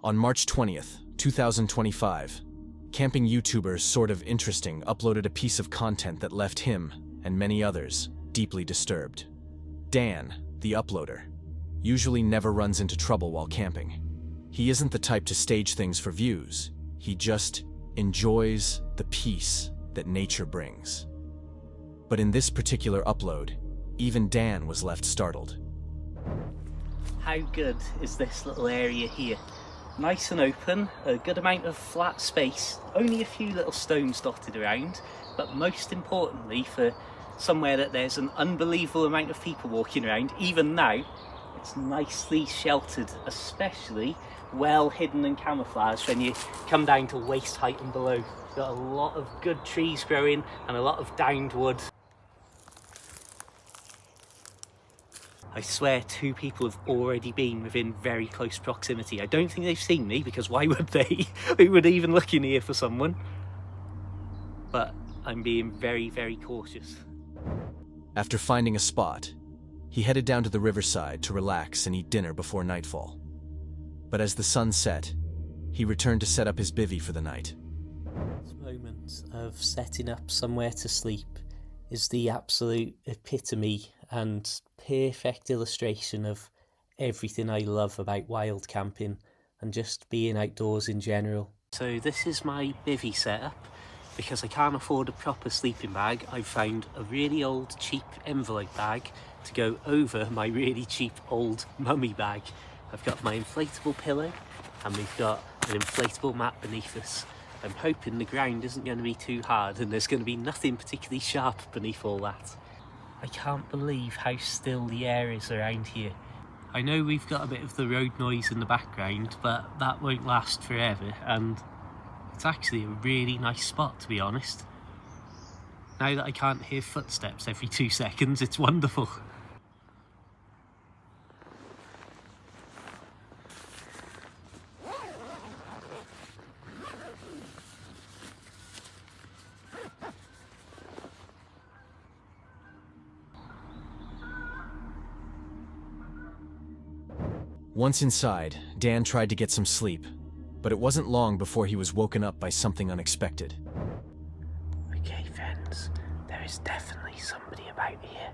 On March 20th, 2025, camping YouTuber Sort of Interesting uploaded a piece of content that left him, and many others, deeply disturbed. Dan, the uploader, usually never runs into trouble while camping. He isn't the type to stage things for views. He just enjoys the peace that nature brings. But in this particular upload, even Dan was left startled. How good is this little area here? Nice and open, a good amount of flat space, only a few little stones dotted around, but most importantly for somewhere that there's an unbelievable amount of people walking around, even now, it's nicely sheltered, especially well hidden and camouflaged when you come down to waist height and below. Got a lot of good trees growing and a lot of downed wood. I swear 2 people have already been within very close proximity. I don't think they've seen me, because why would they? Who would even look in here for someone? But I'm being very, very cautious. After finding a spot, he headed down to the riverside to relax and eat dinner before nightfall. But as the sun set, he returned to set up his bivvy for the night. This moment of setting up somewhere to sleep is the absolute epitome and perfect illustration of everything I love about wild camping and just being outdoors in general. So this is my bivvy setup. Because I can't afford a proper sleeping bag, I've found a really old cheap envelope bag to go over my really cheap old mummy bag. I've got my inflatable pillow and we've got an inflatable mat beneath us. I'm hoping the ground isn't going to be too hard and there's going to be nothing particularly sharp beneath all that. I can't believe how still the air is around here. I know we've got a bit of the road noise in the background, but that won't last forever, and it's actually a really nice spot, to be honest. Now that I can't hear footsteps every 2 seconds, it's wonderful. Once inside, Dan tried to get some sleep, but it wasn't long before he was woken up by something unexpected. Okay, friends, there is definitely somebody about here.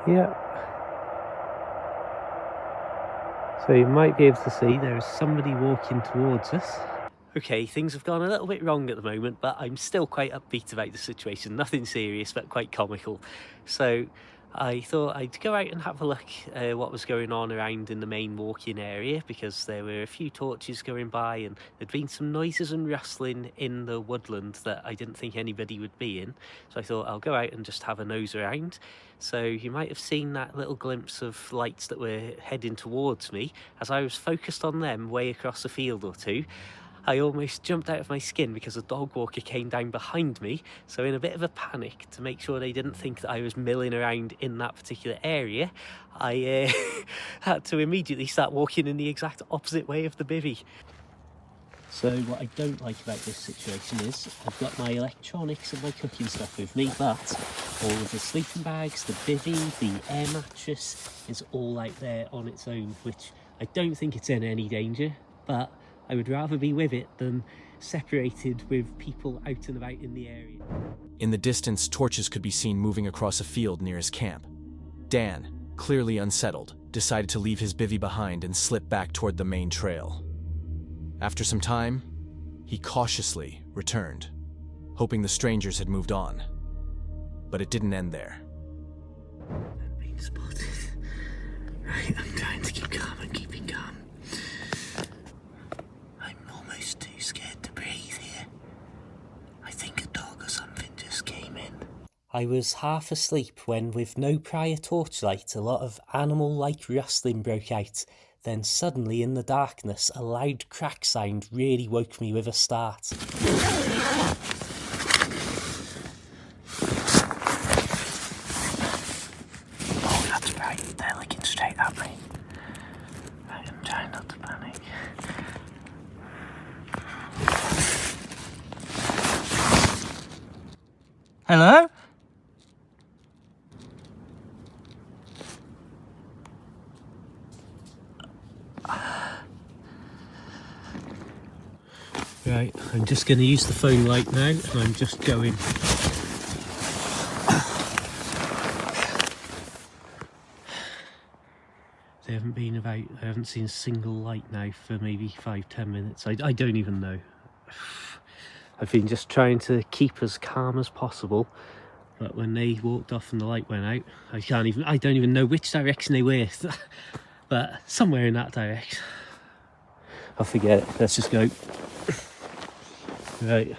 Yeah. So you might be able to see there is somebody walking towards us. Okay, things have gone a little bit wrong at the moment, but I'm still quite upbeat about the situation. Nothing serious, but quite comical. So I thought I'd go out and have a look at what was going on around in the main walking area, because there were a few torches going by and there'd been some noises and rustling in the woodland that I didn't think anybody would be in. So I thought I'll go out and just have a nose around. So you might have seen that little glimpse of lights that were heading towards me. As I was focused on them way across a field or two, I almost jumped out of my skin because a dog walker came down behind me. So in a bit of a panic to make sure they didn't think that I was milling around in that particular area, I had to immediately start walking in the exact opposite way of the bivvy. So what I don't like about this situation is I've got my electronics and my cooking stuff with me, but all of the sleeping bags, the bivvy, the air mattress is all out there on its own, which I don't think it's in any danger, but I would rather be with it than separated with people out and about in the area. In the distance, torches could be seen moving across a field near his camp. Dan, clearly unsettled, decided to leave his bivvy behind and slip back toward the main trail. After some time, he cautiously returned, hoping the strangers had moved on. But it didn't end there. I'm being spotted. Right, I'm trying to keep calm and keeping calm. I'm almost too scared to breathe here. I think a dog or something just came in. I was half asleep when, with no prior torchlight, a lot of animal-like rustling broke out. Then suddenly in the darkness, a loud crack sound really woke me with a start. Oh, that's right, they're looking straight at me. Right, I'm trying not to panic. Hello? Right, I'm just going to use the phone light now, and I'm just going. They haven't been about, I haven't seen a single light now for maybe 5-10 minutes. I don't even know. I've been just trying to keep as calm as possible, but when they walked off and the light went out, I don't even know which direction they were, but somewhere in that direction. I'll forget it, let's just go. Right,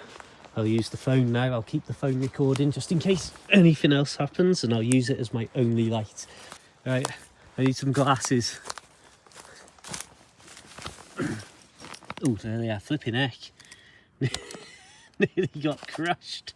I'll use the phone now. I'll keep the phone recording just in case anything else happens, and I'll use it as my only light. Right, I need some glasses. Oh, there they are, flipping heck. Nearly got crushed.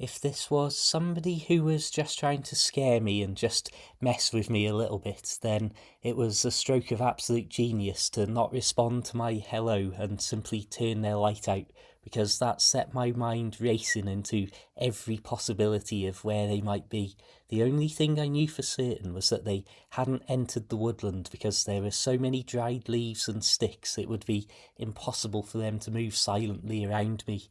If this was somebody who was just trying to scare me and just mess with me a little bit, then it was a stroke of absolute genius to not respond to my hello and simply turn their light out, because that set my mind racing into every possibility of where they might be. The only thing I knew for certain was that they hadn't entered the woodland, because there were so many dried leaves and sticks it would be impossible for them to move silently around me.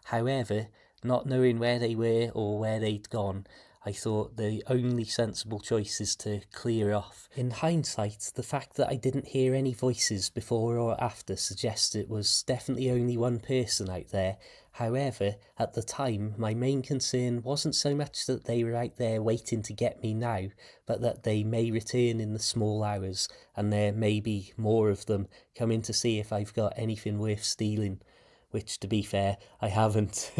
However, not knowing where they were or where they'd gone, I thought the only sensible choice is to clear off. In hindsight, the fact that I didn't hear any voices before or after suggests it was definitely only one person out there. However, at the time, my main concern wasn't so much that they were out there waiting to get me now, but that they may return in the small hours, and there may be more of them coming to see if I've got anything worth stealing. Which, to be fair, I haven't.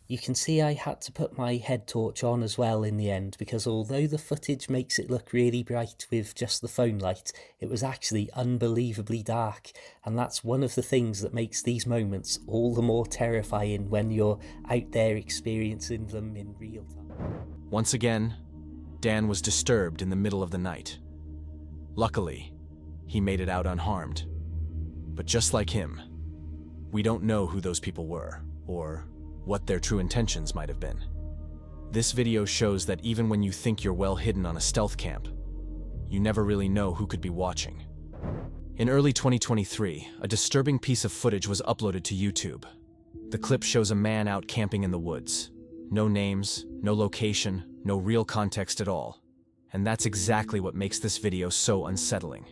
You can see I had to put my head torch on as well in the end, because although the footage makes it look really bright with just the phone light, it was actually unbelievably dark, and that's one of the things that makes these moments all the more terrifying when you're out there experiencing them in real time. Once again, Dan was disturbed in the middle of the night. Luckily, he made it out unharmed. But just like him, we don't know who those people were, or what their true intentions might have been. This video shows that even when you think you're well hidden on a stealth camp, you never really know who could be watching. In early 2023, a disturbing piece of footage was uploaded to YouTube. The clip shows a man out camping in the woods. No names, no location, no real context at all. And that's exactly what makes this video so unsettling.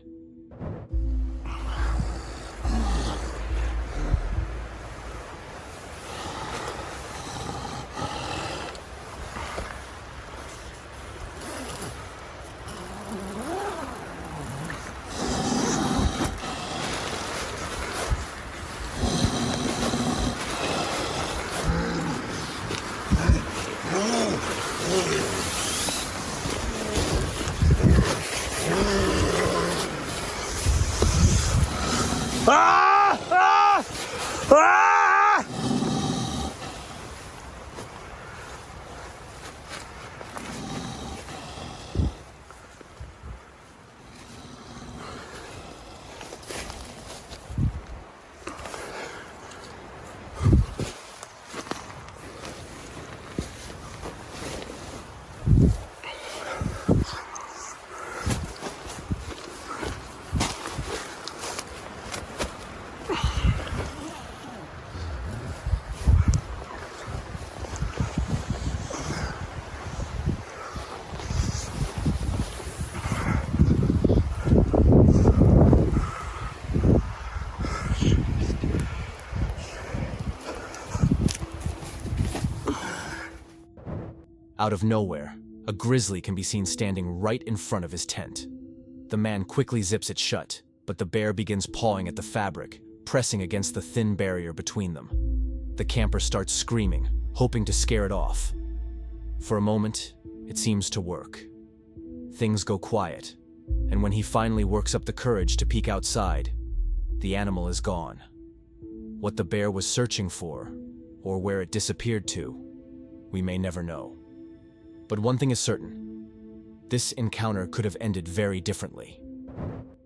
Ah! Ah! Ah! Out of nowhere, a grizzly can be seen standing right in front of his tent. The man quickly zips it shut, but the bear begins pawing at the fabric, pressing against the thin barrier between them. The camper starts screaming, hoping to scare it off. For a moment, it seems to work. Things go quiet, and when he finally works up the courage to peek outside, the animal is gone. What the bear was searching for, or where it disappeared to, we may never know. But one thing is certain, this encounter could have ended very differently.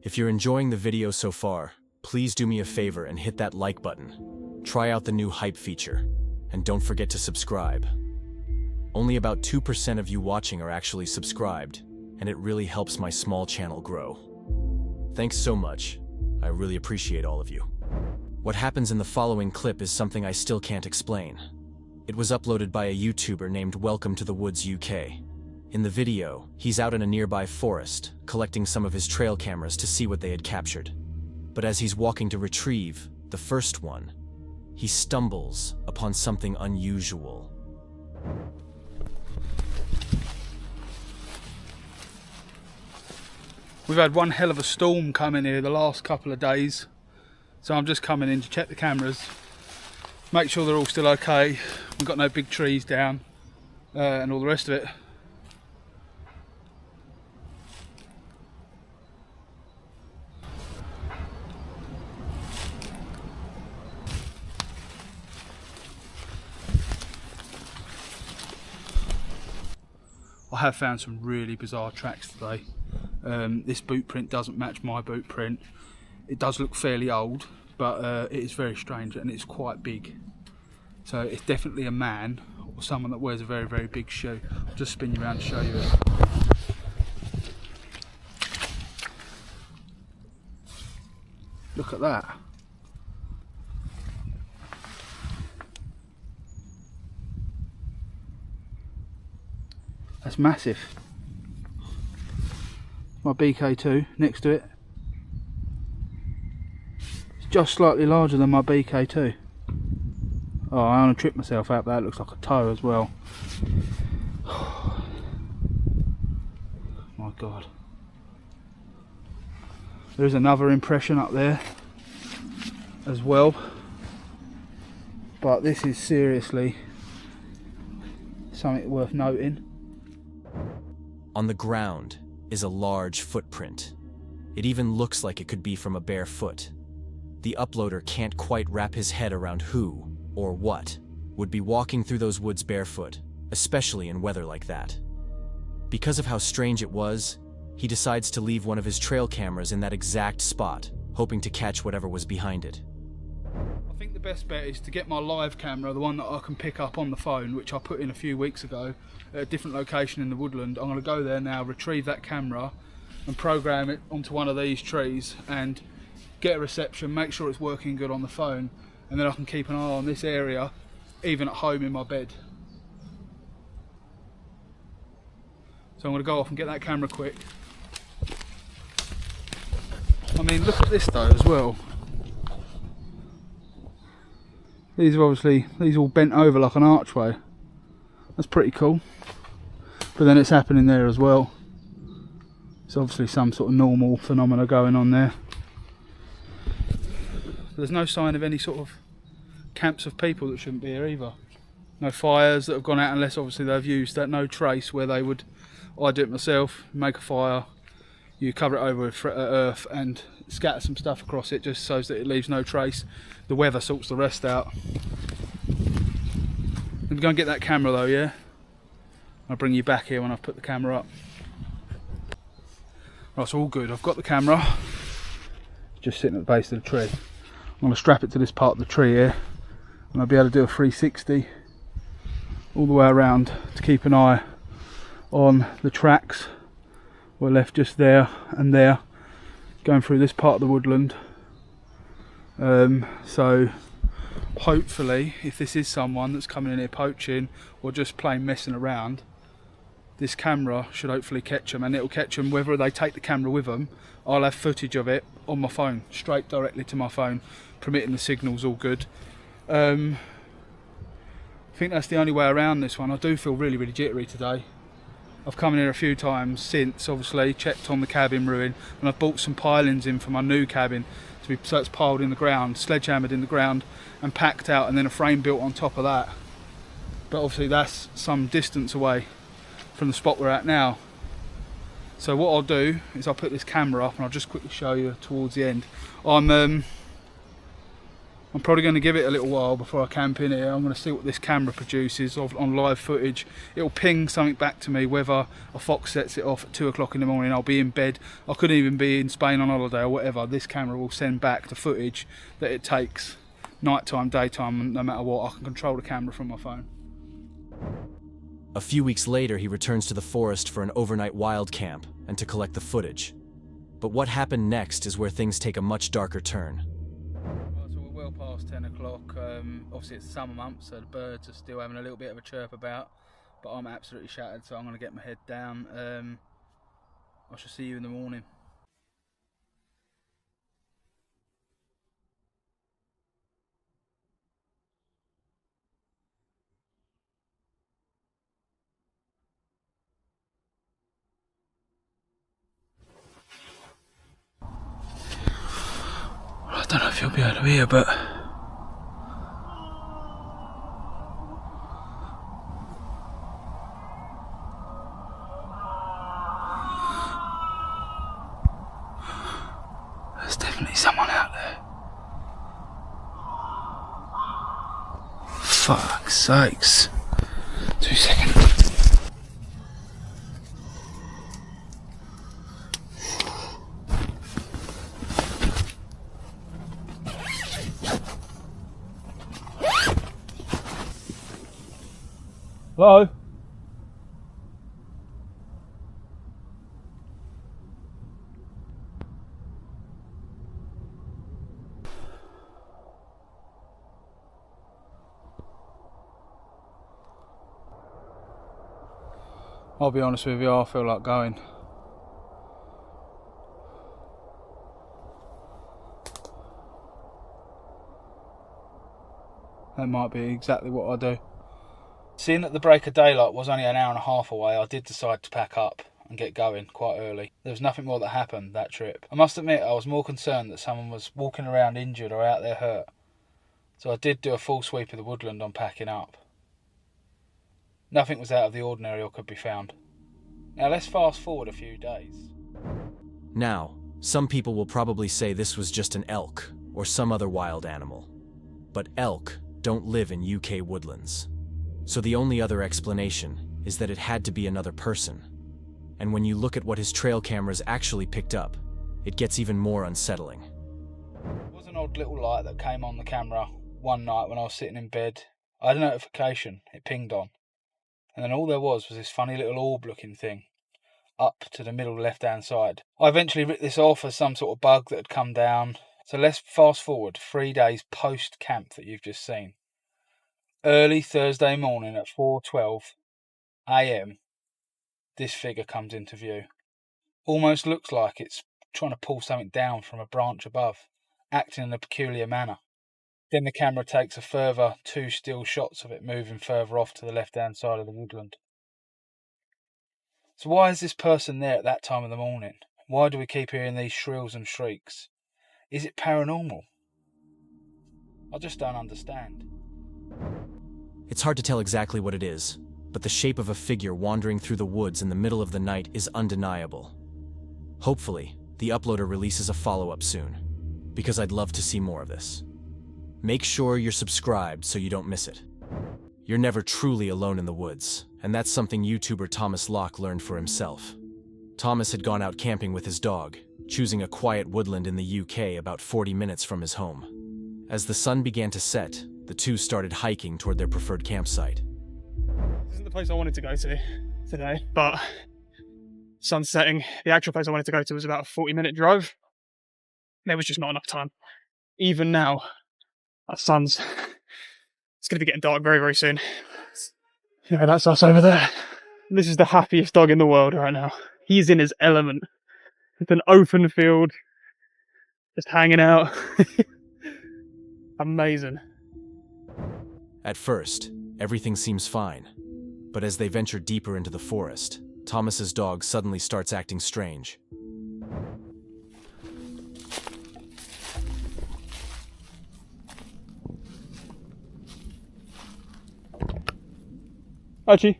If you're enjoying the video so far, please do me a favor and hit that like button. Try out the new hype feature, and don't forget to subscribe. Only about 2% of you watching are actually subscribed, and it really helps my small channel grow. Thanks so much. I really appreciate all of you. What happens in the following clip is something I still can't explain. It was uploaded by a YouTuber named Welcome to the Woods UK. In the video, he's out in a nearby forest, collecting some of his trail cameras to see what they had captured. But as he's walking to retrieve the first one, he stumbles upon something unusual. We've had one hell of a storm come in here the last couple of days, so I'm just coming in to check the cameras, make sure they're all still okay, we've got no big trees down and all the rest of it. I have found some really bizarre tracks today. This boot print doesn't match my boot print. It does look fairly old, but it is very strange and it's quite big. So it's definitely a man or someone that wears a very, very big shoe. I'll just spin you around to show you it. Look at that. That's massive. My BK2 next to it. It's just slightly larger than my BK2. Oh, I want to trip myself out. That looks like a toe as well. My God. There's another impression up there as well. But this is seriously something worth noting. On the ground is a large footprint. It even looks like it could be from a bare foot. The uploader can't quite wrap his head around who, or what, would be walking through those woods barefoot, especially in weather like that. Because of how strange it was, he decides to leave one of his trail cameras in that exact spot, hoping to catch whatever was behind it. I think the best bet is to get my live camera, the one that I can pick up on the phone, which I put in a few weeks ago at a different location in the woodland. I'm going to go there now, retrieve that camera and program it onto one of these trees and get a reception, make sure it's working good on the phone, and then I can keep an eye on this area even at home in my bed. So I'm going to go off and get that camera quick. I mean, look at this though as well. These are obviously, these all bent over like an archway. That's pretty cool. But then it's happening there as well. It's obviously some sort of normal phenomena going on there. There's no sign of any sort of camps of people that shouldn't be here either. No fires that have gone out unless obviously they've used that no trace where they would, I do it myself, make a fire, you cover it over with earth and scatter some stuff across it just so that it leaves no trace. The weather sorts the rest out. Let me go and get that camera though, yeah? I'll bring you back here when I've put the camera up. Right, it's all good. I've got the camera. It's just sitting at the base of the tree. I'm going to strap it to this part of the tree here and I'll be able to do a 360 all the way around to keep an eye on the tracks. We're left just there and there going through this part of the woodland. So hopefully if this is someone that's coming in here poaching or just plain messing around, this camera should hopefully catch them, and it'll catch them whether they take the camera with them. I'll have footage of it on my phone, straight directly to my phone, permitting the signal's all good. I think that's the only way around this one. I do feel really, really jittery today. I've come in here a few times since, obviously, checked on the cabin ruin, and I've bought some pilings in for my new cabin, so it's piled in the ground, sledgehammered in the ground and packed out, and then a frame built on top of that. But obviously that's some distance away from the spot we're at now. So what I'll do is I'll put this camera up and I'll just quickly show you towards the end. I'm probably going to give it a little while before I camp in here. I'm going to see what this camera produces on live footage. It'll ping something back to me, whether a fox sets it off at 2 o'clock in the morning, I'll be in bed, I could even be in Spain on holiday or whatever. This camera will send back the footage that it takes, nighttime, daytime, no matter what. I can control the camera from my phone. A few weeks later, he returns to the forest for an overnight wild camp and to collect the footage. But what happened next is where things take a much darker turn. So we're well past 10 o'clock. Obviously it's summer month, so the birds are still having a little bit of a chirp about, but I'm absolutely shattered, so I'm going to get my head down. I shall see you in the morning. I don't know if you'll be able to hear, but there's definitely someone out there. Fuck's sakes. 2 seconds. Hello? I'll be honest with you, I feel like going. That might be exactly what I do. Seeing that the break of daylight was only an hour and a half away, I did decide to pack up and get going quite early. There was nothing more that happened that trip. I must admit I was more concerned that someone was walking around injured or out there hurt. So I did do a full sweep of the woodland on packing up. Nothing was out of the ordinary or could be found. Now let's fast forward a few days. Now, some people will probably say this was just an elk or some other wild animal. But elk don't live in UK woodlands. So the only other explanation is that it had to be another person. And when you look at what his trail cameras actually picked up, it gets even more unsettling. There was an odd little light that came on the camera one night when I was sitting in bed. I had a notification, it pinged on. And then all there was this funny little orb looking thing up to the middle left hand side. I eventually writ this off as some sort of bug that had come down. So let's fast forward 3 days post camp that you've just seen. Early Thursday morning at 4:12 AM, this figure comes into view. Almost looks like it's trying to pull something down from a branch above, acting in a peculiar manner. Then the camera takes a further 2 still shots of it moving further off to the left-hand side of the woodland. So why is this person there at that time of the morning? Why do we keep hearing these shrills and shrieks? Is it paranormal? I just don't understand. It's hard to tell exactly what it is, but the shape of a figure wandering through the woods in the middle of the night is undeniable. Hopefully, the uploader releases a follow-up soon, because I'd love to see more of this. Make sure you're subscribed so you don't miss it. You're never truly alone in the woods, and that's something YouTuber Thomas Locke learned for himself. Thomas had gone out camping with his dog, choosing a quiet woodland in the UK about 40 minutes from his home. As the sun began to set, the two started hiking toward their preferred campsite. This isn't the place I wanted to go to today, but sun's setting. The actual place I wanted to go to was about a 40-minute drive. There was just not enough time. Even now, it's going to be getting dark very, very soon. Anyway, that's us over there. This is the happiest dog in the world right now. He's in his element. It's an open field, just hanging out. Amazing. At first, everything seems fine, but as they venture deeper into the forest, Thomas's dog suddenly starts acting strange. Archie.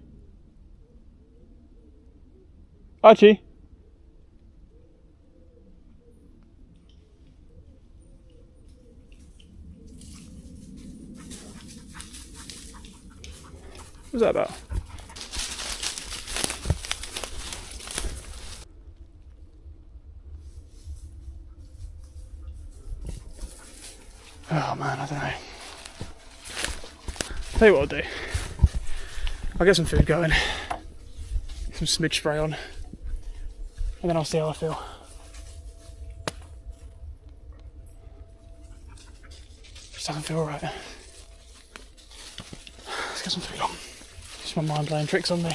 Archie. What's that about? Oh man, I don't know. Tell you what I'll do. I'll get some food going, some smidge spray on, and then I'll see how I feel. This doesn't feel right. This goes on too long. It's my mind playing tricks on me.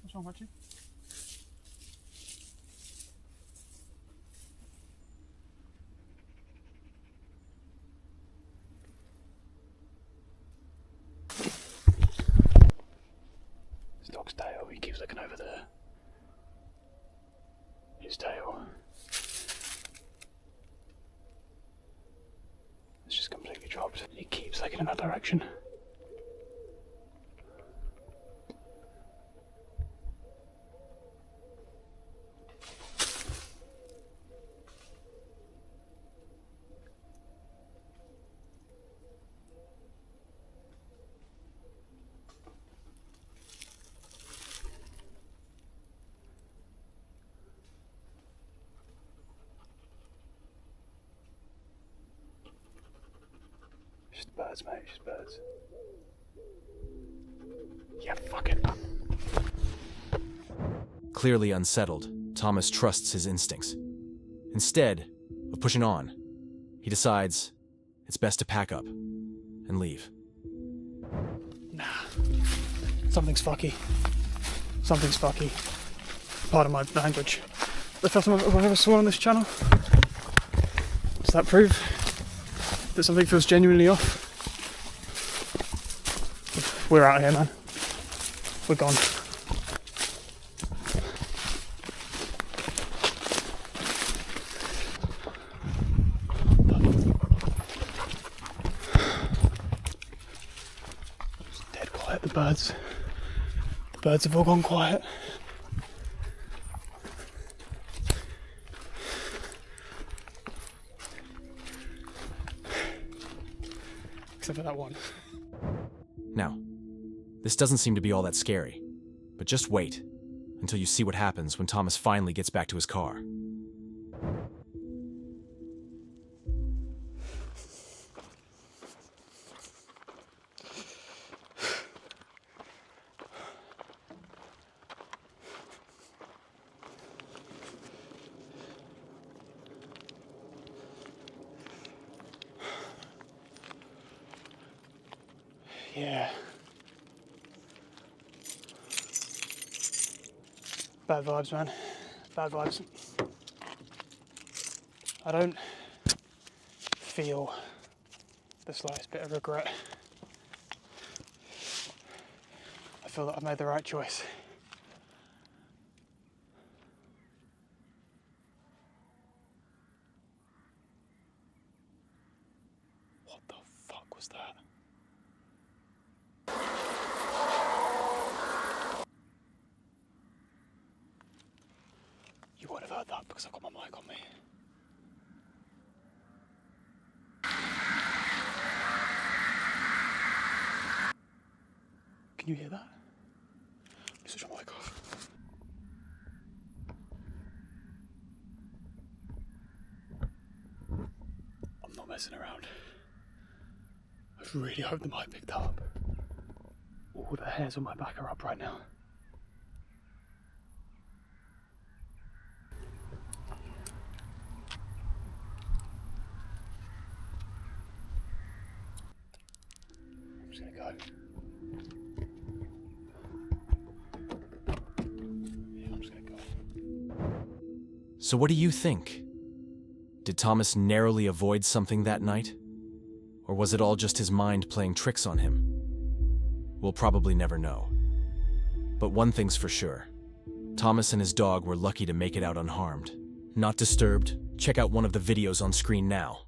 What's wrong with you? This dog's tail, he keeps looking over there. His tail. It's just completely dropped. He keeps looking in that direction. Just birds, mate, just birds. Yeah, fuck it. Clearly unsettled, Thomas trusts his instincts. Instead of pushing on, he decides it's best to pack up and leave. Nah. Something's fucky. Something's fucky. Pardon my language. The first time I've ever sworn on this channel. Does that prove that something feels genuinely off? We're out of here, man. We're gone. It's dead quiet, the birds. The birds have all gone quiet. Except for that one. Now, this doesn't seem to be all that scary, but just wait until you see what happens when Thomas finally gets back to his car. Yeah. Bad vibes, man. Bad vibes. I don't feel the slightest bit of regret. I feel that I've made the right choice. What the fuck was that? You won't have heard that because I've got my mic on me. Can you hear that? Let me switch my mic off. I'm not messing around. I really hope the mic picked up. All the hairs on my back are up right now. I'm just gonna go. Yeah, I'm just gonna go. So what do you think? Did Thomas narrowly avoid something that night? Or was it all just his mind playing tricks on him? We'll probably never know. But one thing's for sure. Thomas and his dog were lucky to make it out unharmed. Not disturbed? Check out one of the videos on screen now.